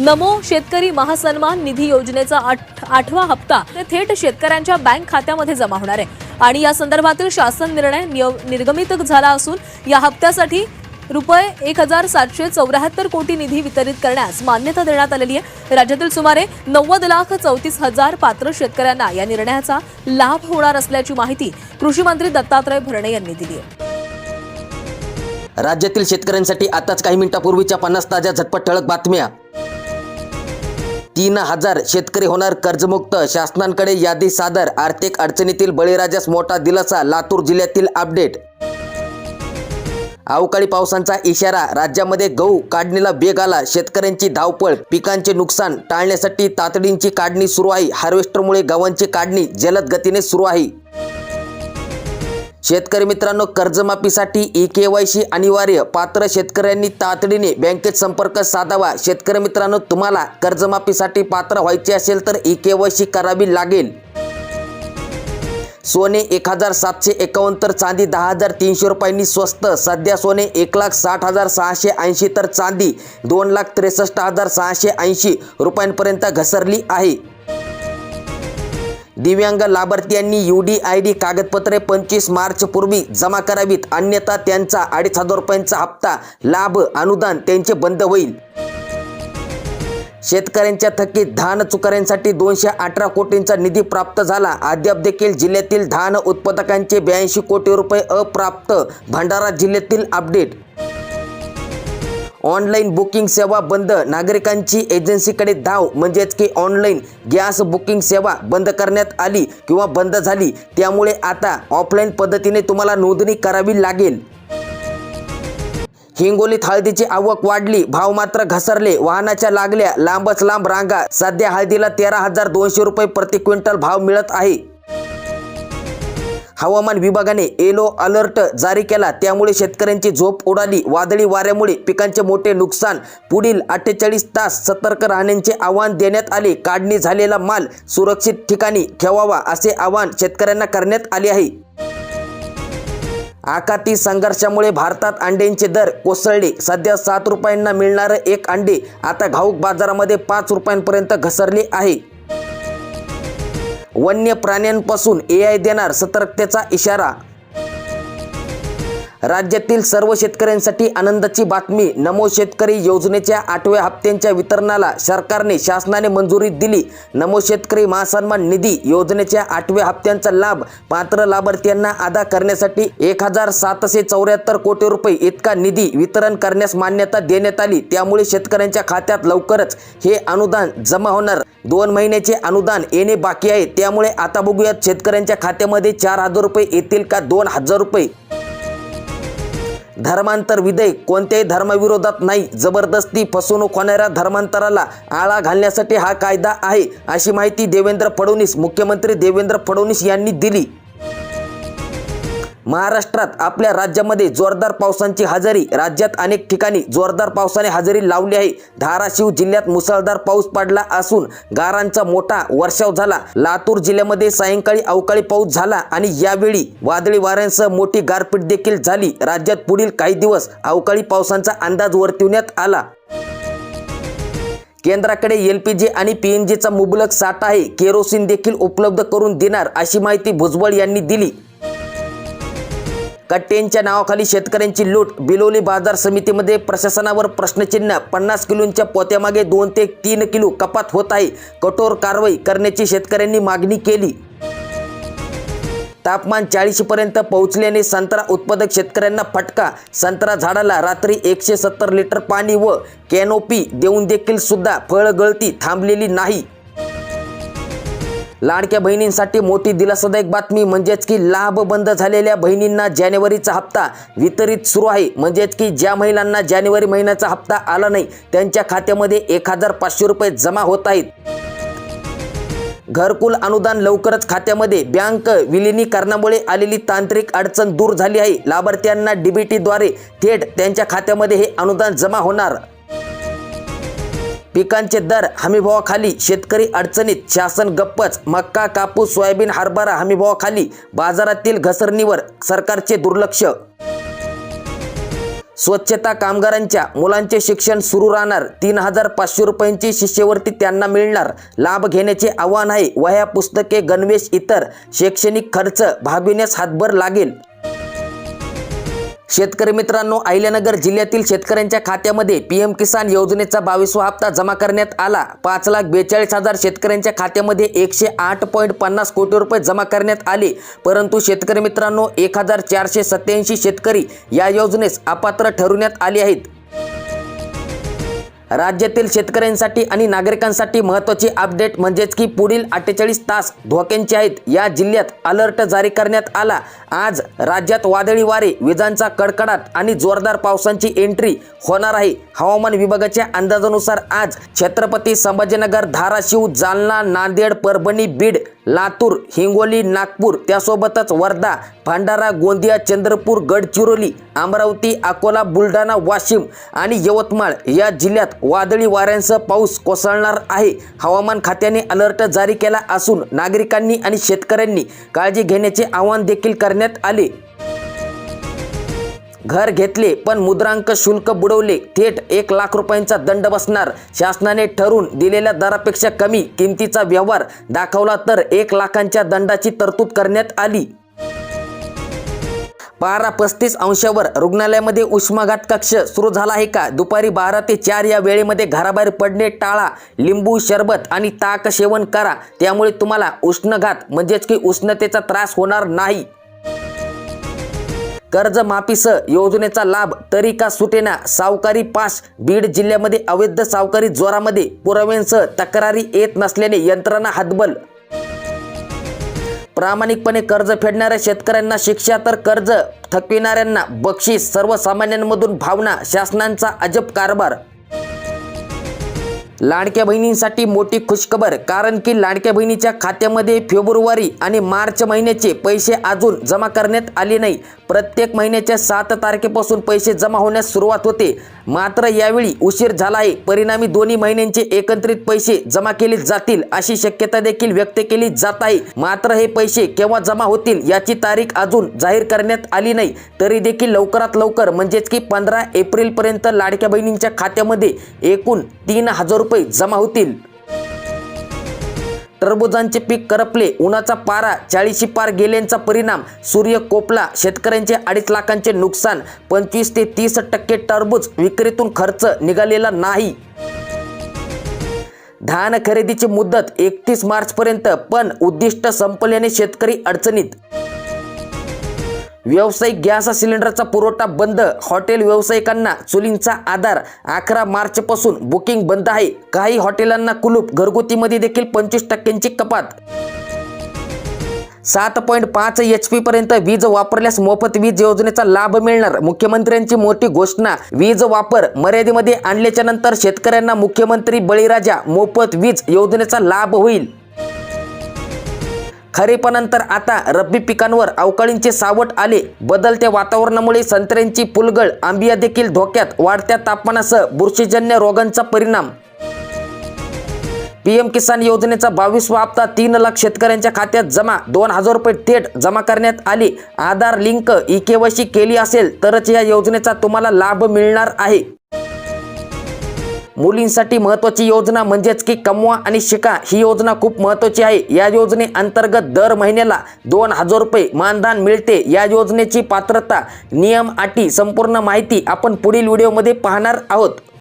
नमो शेतकरी महासन्मान निधी योजनेचा 8वा हप्ता थेट शेतकऱ्यांच्या बँक खात्यामध्ये जमा होणार आहे आणि या संदर्भातील शासन निर्णय निर्गमित झाला असून या हप्त्यासाठी रुपये 1774 कोटी निधी वितरित करण्यास मान्यता देण्यात आलेली आहे। राज्यातील सुमारे 90,34,000 पात्र शेतकऱ्यांना या निर्णयाचा लाभ होणार असल्याची माहिती कृषी मंत्री दत्तात्रय भरणे यांनी दिली आहे। राज्यातील शेतकऱ्यांसाठी आताच काही मिनिटांपूर्वीच्या 50 ताज्या झटपट ठळक बातम्या। 3,000 शेतकरी होणार कर्जमुक्त, शासनाकडे यादी सादर। आर्थिक अडचणीतील बळीराजास मोठा दिलासा, लातूर जिल्ह्यातील अपडेट। अवकाळी पावसाचा इशारा, राज्यामध्ये गहू काढणीला वेग आला। शेतकऱ्यांची धावपळ, पिकांचे नुकसान टाळण्यासाठी तातडीची काढणी सुरू आहे। हार्वेस्टरमुळे गव्हांची काढणी जलद गतीने सुरू आहे। शेतकरी मित्रांनो, कर्जमाफीसाठी ई-केवायसी अनिवार्य, पात्र शेतकऱ्यांनी तातडीने बँकेत संपर्क साधावा। शेतकरी मित्रांनो, तुम्हाला कर्जमाफीसाठी पात्र व्हायचे असेल तर ई-केवायसी करावी लागेल। सोने 1,751 तर चांदी 10,300 रुपयांनी स्वस्त। सध्या सोने 1,60,680 तर चांदी 2,63,680 रुपयांपर्यंत घसरली आहे। दिव्यांग लाभार्थ्यांनी UDID कागदपत्रे 25 मार्च पूर्वी जमा करावीत, अन्यथा त्यांचा 2,500 रुपयांचा हप्ता लाभ अनुदान त्यांचे बंद होईल। शेतकऱ्यांच्या थकीत धान चुकाऱ्यांसाठी 218 कोटींचा निधी प्राप्त झाला। अद्याप देखील जिल्ह्यातील धान उत्पादकांचे 82 कोटी रुपये अप्राप्त। भंडारा जिल्ह्यातील अपडेट। ऑनलाईन बुकिंग सेवा बंद, नागरिकांची एजन्सीकडे धाव, म्हणजेच की ऑनलाईन गॅस बुकिंग सेवा बंद करण्यात आली किंवा बंद झाली। त्यामुळे आता ऑफलाईन पद्धतीने तुम्हाला नोंदणी करावी लागेल। हिंगोलीत हळदीची आवक वाढली, भाव मात्र घसरले। वाहनाच्या लागल्या लांबच लांब रांगा। सध्या हळदीला 13,200 रुपये प्रति क्विंटल भाव मिळत आहे। हवामान विभागाने येलो अलर्ट जारी केला, त्यामुळे शेतकऱ्यांची झोप उडाली। वादळी वाऱ्यामुळे पिकांचे मोठे नुकसान, पुढील 48 तास सतर्क राहण्याचे आवाहन देण्यात आले। काढणी झालेला माल सुरक्षित ठिकाणी ठेवावा असे आवाहन शेतकऱ्यांना करण्यात आले आहे। आखाती संघर्षामुळे भारतात अंड्यांचे दर कोसळले। सध्या 7 रुपयांना मिळणारे एक अंडे आता घाऊक बाजारामध्ये 5 रुपयांपर्यंत घसरले आहे। वन्य प्राण्यांपासून AI देणार सतर्कतेचा इशारा। राज्यातील सर्व शेतकऱ्यांसाठी आनंदाची बातमी, नमो शेतकरी योजनेच्या 8व्या हप्त्यांच्या वितरणाला शासनाने मंजुरी दिली। नमो शेतकरी महासन्मान निधी योजनेच्या 8व्या हप्त्यांचा लाभ पात्र लाभार्थ्यांना अदा करण्यासाठी 1,774 कोटी रुपये इतका निधी वितरण करण्यास मान्यता देण्यात आली। त्यामुळे शेतकऱ्यांच्या खात्यात लवकरच हे अनुदान जमा होणार। 2 महिन्याचे अनुदान येणे बाकी आहे, त्यामुळे आता बघूयात शेतकऱ्यांच्या खात्यामध्ये 4,000 रुपये येतील का 2,000 रुपये। धर्मांतर विधेयक कोणत्याही धर्माविरोधात नाही, जबरदस्ती फसवणूक होणाऱ्या धर्मांतराला आळा घालण्यासाठी हा कायदा आहे, अशी माहिती मुख्यमंत्री देवेंद्र फडणवीस यांनी दिली। महाराष्ट्रात आपल्या राज्यामध्ये जोरदार पावसाची हजेरी, राज्यात अनेक ठिकाणी जोरदार पावसाने हजेरी लावली आहे। धाराशिव जिल्ह्यात मुसळधार पाऊस पडला असून गारांचा मोठा वर्षाव झाला। लातूर जिल्ह्यामध्ये सायंकाळी अवकाळी पाऊस झाला आणि यावेळी वादळी वाऱ्यांसह मोठी गारपीट देखील झाली। राज्यात पुढील काही दिवस अवकाळी पावसाचा अंदाज वर्तविण्यात आला। केंद्राकडे LPG आणि PNGचा मुबलक साठा आहे, केरोसिन देखील उपलब्ध करून देणार, अशी माहिती भुजबळ यांनी दिली। कट्ट्यांच्या नावाखाली शेतकऱ्यांची लूट, बिलोली बाजार समितीमध्ये प्रशासनावर प्रश्नचिन्ह। 50 किलोच्या पोत्यामागे 2 ते 3 किलो कपात होत आहे, कठोर कारवाई करण्याची शेतकऱ्यांनी मागणी केली। तापमान 40 पर्यंत पोहोचल्याने संत्रा उत्पादक शेतकऱ्यांना फटका। संत्रा झाडाला रात्री 170 लिटर पाणी व कॅनोपी देऊन देखील सुद्धा फळगळती थांबलेली नाही। लाडक्या बहिणींसाठी मोठी दिलासादायक बातमी, म्हणजेच की लाभ बंद झालेल्या बहिणींना जानेवारीचा हप्ता वितरित सुरू आहे। म्हणजेच की ज्या महिलांना जानेवारी महिन्याचा हप्ता आला नाही त्यांच्या खात्यामध्ये 1,500 रुपये जमा होत आहेत। घरकुल अनुदान लवकरच खात्यामध्ये, बँक विलिनीकरणामुळे आलेली तांत्रिक अडचण दूर झाली आहे। लाभार्थ्यांना DBTद्वारे थेट त्यांच्या खात्यामध्ये हे अनुदान जमा होणार। पिकांचे दर हमीभावाखाली, शेतकरी अडचणीत, शासन गप्पच। मक्का, कापूस, सोयाबीन, हरभरा हमीभावाखाली, बाजारातील घसरणीवर सरकारचे दुर्लक्ष। स्वच्छता कामगारांच्या मुलांचे शिक्षण सुरू राहणार. 3,500 रुपयांची शिष्यवृत्ती त्यांना मिळणार. लाभ घेण्याचे आव्हान आहे. वह्या, पुस्तके, गणवेश, इतर शैक्षणिक खर्च भागविण्यास हातभार लागेल. शेतकरी मित्रांनो, अहिल्यानगर जिल्ह्यातील शेतकऱ्यांच्या खात्यामध्ये पीएम किसान योजनेचा 22वा हप्ता जमा करण्यात आला. 5,42,000 शेतकऱ्यांच्या खात्यामध्ये 108.50 कोटी रुपये जमा करण्यात आले. परंतु शेतकरी मित्रांनो, 1,487 शेतकरी या योजनेस अपात्र ठरवण्यात आले आहेत. राज्यातील शेतकऱ्यांसाठी आणि नागरिकांसाठी महत्त्वाची अपडेट म्हणजेच की पुढील 48 तास धोक्यांचे आहेत. या जिल्ह्यात अलर्ट जारी करण्यात आला. आज राज्यात वादळी वारे, विजांचा कडकडाट आणि जोरदार पावसाची एंट्री होणार आहे. हवामान विभागाच्या अंदाजानुसार आज छत्रपती संभाजीनगर, धाराशिव, जालना, नांदेड, परभणी, बीड, लातूर, हिंगोली, नागपूर, त्यासोबतच वर्धा, भंडारा, गोंदिया, चंद्रपूर, गडचिरोली, अमरावती, अकोला, बुलढाणा, वाशिम आणि यवतमाळ या जिल्ह्यात वादळी वाऱ्यांसह पाऊस कोसळणार आहे. हवामान खात्याने अलर्ट जारी केला असून नागरिकांनी आणि शेतकऱ्यांनी काळजी घेण्याचे आवाहन देखील करण्यात आले. घर घेतले पण मुद्रांक शुल्क बुडवले, थेट 1 लाख रुपयांचा दंड बसणार. शासनाने ठरवून दिलेल्या दरापेक्षा कमी किमतीचा व्यवहार दाखवला तर 1 लाखांच्या दंडाची तरतूद करण्यात आली. पारा 35 अंशावर रुग्णालयामध्ये उष्माघात कक्ष सुरू झाला आहे का? दुपारी 12 ते 4 या वेळेमध्ये घराबाहेर पडणे टाळा. लिंबू सरबत आणि ताक सेवन करा. त्यामुळे तुम्हाला उष्णघात म्हणजेच की उष्णतेचा त्रास होणार नाही. कर्जमाफीसह योजनेचा लाभ तरी का सुटेना? सावकारी पास. बीड जिल्ह्यामध्ये अवैध सावकारी जोरामध्ये, पुराव्यांसह तक्रारी येत नसल्याने यंत्रणा हतबल. प्रामाणिकपणे कर्ज फेडणाऱ्या शेतकऱ्यांना शिक्षा तर कर्ज थकविणाऱ्यांना बक्षीस. सर्वसामान्यांमधून भावना. शासनाचा अजब कारभार. लाडक्या बहिणींसाठी मोठी खुशखबर, कारण की लाडक्या बहिणीच्या खात्यामध्ये फेब्रुवारी आणि मार्च महिन्याचे पैसे अजून जमा करण्यात आले नाही. प्रत्येक महिन्याच्या 7 तारखेपासून पैसे जमा होण्यास सुरुवात होते. मात्र यावेळी उशीर झाला आहे. परिणामी दोन्ही महिन्यांचे एकत्रित पैसे जमा केले जातील अशी शक्यता देखील व्यक्त केली जात आहे. मात्र हे पैसे केव्हा जमा होतील याची तारीख अजून जाहीर करण्यात आली नाही. तरी देखील लवकरात लवकर म्हणजेच की 15 एप्रिलपर्यंत लाडक्या बहिणींच्या खात्यामध्ये एकूण 3,000 रुपये जमा होतील. टरबुजांचे पीक करपले, उन्हाचा पारा 40 पार गेल्याचा परिणाम. सूर्य कोपला, शेतकऱ्यांचे 2.5 लाखांचे नुकसान. 25 ते 30% टरबूज विक्रीतून खर्च निघालेला नाही. धान खरेदीची मुदत 31 मार्चपर्यंत, पण उद्दिष्ट संपल्याने शेतकरी अडचणीत. व्यावसायिक गॅस सिलेंडरचा पुरवठा बंद. हॉटेल व्यावसायिकांना चुलींचा आधार. 11 मार्चपासून बुकिंग बंद आहे. काही हॉटेलांना कुलूप. घरगुतीमध्ये देखील 25% कपात. 7.5 HP पर्यंत वीज वापरल्यास मोफत वीज योजनेचा लाभ मिळणार. मुख्यमंत्र्यांची मोठी घोषणा. वीज वापर मर्यादेमध्ये आणल्याच्या नंतर शेतकऱ्यांना मुख्यमंत्री बळीराजा मोफत वीज योजनेचा लाभ होईल. खरीपानंतर आता रब्बी पिकांवर अवकाळींचे सावट आले. बदलत्या वातावरणामुळे संत्र्यांची फुलगळ, आंबिया देखील धोक्यात. वाढत्या तापमानासह बुरशीजन्य रोगांचा परिणाम. पीएम किसान योजनेचा 22वा हप्ता 3 लाख शेतकऱ्यांच्या खात्यात जमा. 2,000 रुपये थेट जमा करण्यात आले. आधार लिंक, ई-केवायसी केली असेल तरच या योजनेचा तुम्हाला लाभ मिळणार आहे. मुलींसाठी महत्त्वाची योजना म्हणजेच की कमवा आणि शिका ही योजना खूप महत्त्वाची आहे. या योजनेअंतर्गत दर महिन्याला 2,000 रुपये मानधन मिळते. या योजनेची पात्रता, नियम, अटी, संपूर्ण माहिती आपण पुढील व्हिडिओमध्ये पाहणार आहोत.